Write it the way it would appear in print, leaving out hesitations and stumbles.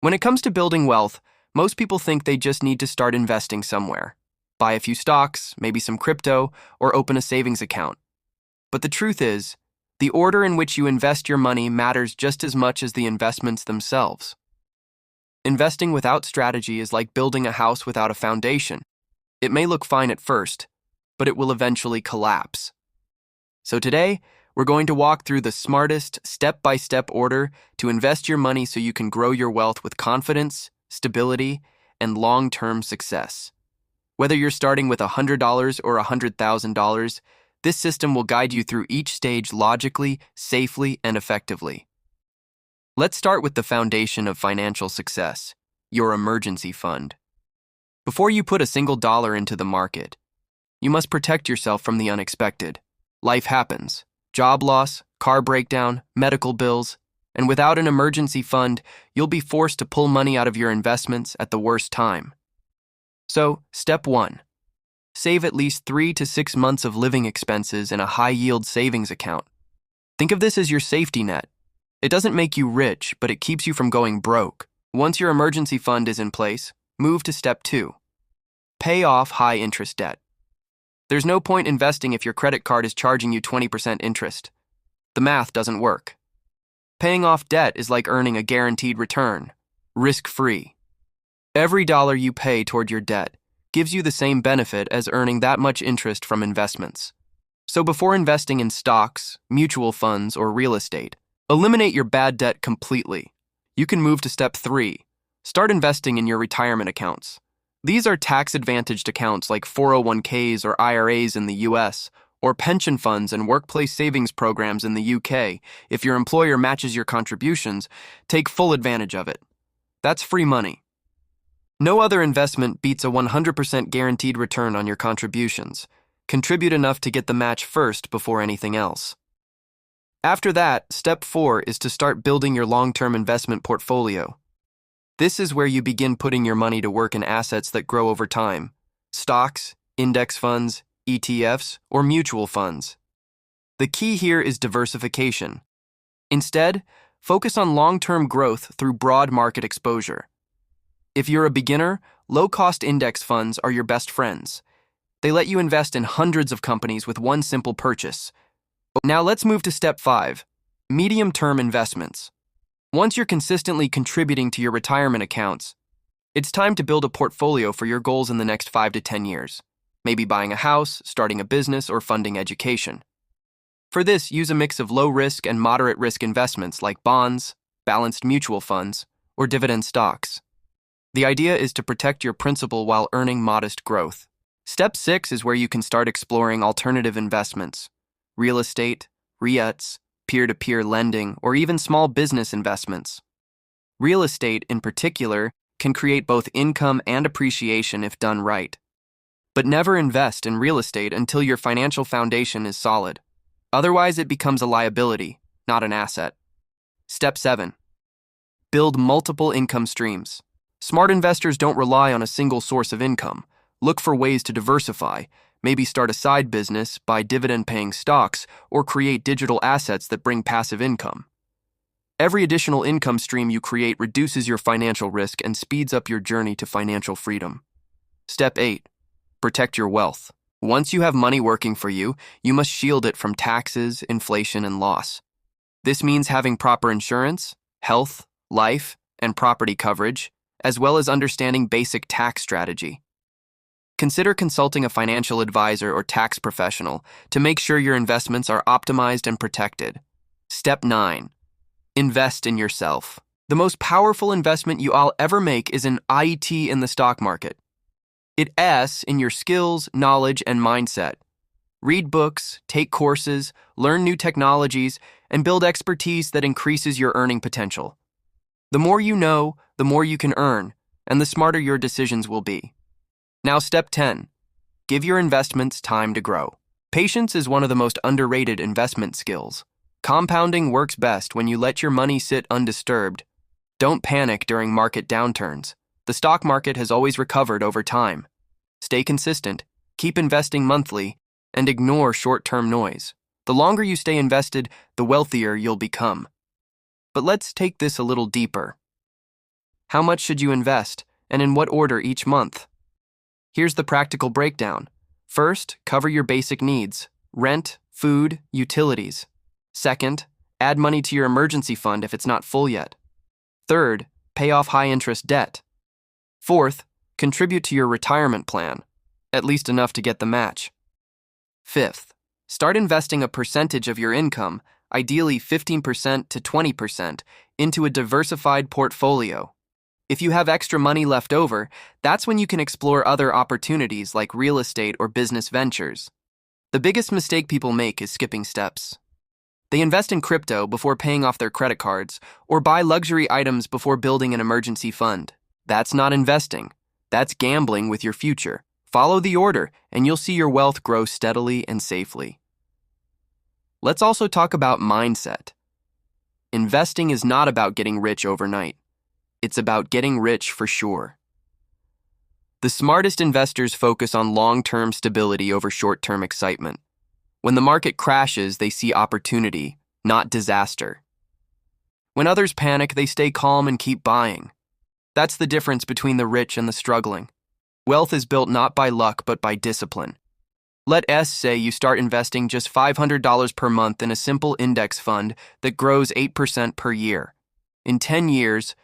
When it comes to building wealth, most people think they just need to start investing somewhere. Buy a few stocks, maybe some crypto, or open a savings account. But the truth is, the order in which you invest your money matters just as much as the investments themselves. Investing without strategy is like building a house without a foundation. It may look fine at first, but it will eventually collapse. So today, we're going to walk through the smartest, step-by-step order to invest your money so you can grow your wealth with confidence, stability, and long-term success. Whether you're starting with $100 or $100,000, this system will guide you through each stage logically, safely, and effectively. Let's start with the foundation of financial success, your emergency fund. Before you put a single dollar into the market, you must protect yourself from the unexpected. Life happens. Job loss, car breakdown, medical bills, and without an emergency fund, you'll be forced to pull money out of your investments at the worst time. So, step 1. Save at least 3 to 6 months of living expenses in a high-yield savings account. Think of this as your safety net. It doesn't make you rich, but it keeps you from going broke. Once your emergency fund is in place, move to step 2. Pay off high-interest debt. There's no point investing if your credit card is charging you 20% interest. The math doesn't work. Paying off debt is like earning a guaranteed return, risk-free. Every dollar you pay toward your debt gives you the same benefit as earning that much interest from investments. So before investing in stocks, mutual funds, or real estate, eliminate your bad debt completely. You can move to step 3. Start investing in your retirement accounts. These are tax-advantaged accounts like 401ks or IRAs in the US, or pension funds and workplace savings programs in the UK. If your employer matches your contributions, take full advantage of it. That's free money. No other investment beats a 100% guaranteed return on your contributions. Contribute enough to get the match first before anything else. After that, step 4 is to start building your long-term investment portfolio. This is where you begin putting your money to work in assets that grow over time: stocks, index funds, ETFs, or mutual funds. The key here is diversification. Instead, focus on long-term growth through broad market exposure. If you're a beginner, low-cost index funds are your best friends. They let you invest in hundreds of companies with one simple purchase. Now let's move to step 5, medium-term investments. Once you're consistently contributing to your retirement accounts, it's time to build a portfolio for your goals in the next 5 to 10 years. Maybe buying a house, starting a business, or funding education. For this, use a mix of low-risk and moderate-risk investments like bonds, balanced mutual funds, or dividend stocks. The idea is to protect your principal while earning modest growth. Step 6 is where you can start exploring alternative investments: real estate, REITs, peer-to-peer lending, or even small business investments. Real estate, in particular, can create both income and appreciation if done right. But never invest in real estate until your financial foundation is solid. Otherwise, it becomes a liability, not an asset. Step 7. Build multiple income streams. Smart investors don't rely on a single source of income. Look for ways to diversify. Maybe start a side business, buy dividend-paying stocks, or create digital assets that bring passive income. Every additional income stream you create reduces your financial risk and speeds up your journey to financial freedom. Step 8. Protect your wealth. Once you have money working for you, you must shield it from taxes, inflation, and loss. This means having proper insurance, health, life, and property coverage, as well as understanding basic tax strategy. Consider consulting a financial advisor or tax professional to make sure your investments are optimized and protected. Step 9. Invest in yourself. The most powerful investment you'll ever make is an IET in the stock market. It invests in your skills, knowledge, and mindset. Read books, take courses, learn new technologies, and build expertise that increases your earning potential. The more you know, the more you can earn, and the smarter your decisions will be. Now, step 10. Give your investments time to grow. Patience is one of the most underrated investment skills. Compounding works best when you let your money sit undisturbed. Don't panic during market downturns. The stock market has always recovered over time. Stay consistent, keep investing monthly, and ignore short-term noise. The longer you stay invested, the wealthier you'll become. But let's take this a little deeper. How much should you invest, and in what order each month? Here's the practical breakdown. First, cover your basic needs: rent, food, utilities. Second, add money to your emergency fund if it's not full yet. Third, pay off high-interest debt. Fourth, contribute to your retirement plan, at least enough to get the match. Fifth, start investing a percentage of your income, ideally 15% to 20%, into a diversified portfolio. If you have extra money left over, that's when you can explore other opportunities like real estate or business ventures. The biggest mistake people make is skipping steps. They invest in crypto before paying off their credit cards, or buy luxury items before building an emergency fund. That's not investing. That's gambling with your future. Follow the order, and you'll see your wealth grow steadily and safely. Let's also talk about mindset. Investing is not about getting rich overnight. It's about getting rich for sure. The smartest investors focus on long-term stability over short-term excitement. When the market crashes, they see opportunity, not disaster. When others panic, they stay calm and keep buying. That's the difference between the rich and the struggling. Wealth is built not by luck, but by discipline. Let us say you start investing just $500 per month in a simple index fund that grows 8% per year. In 10 years,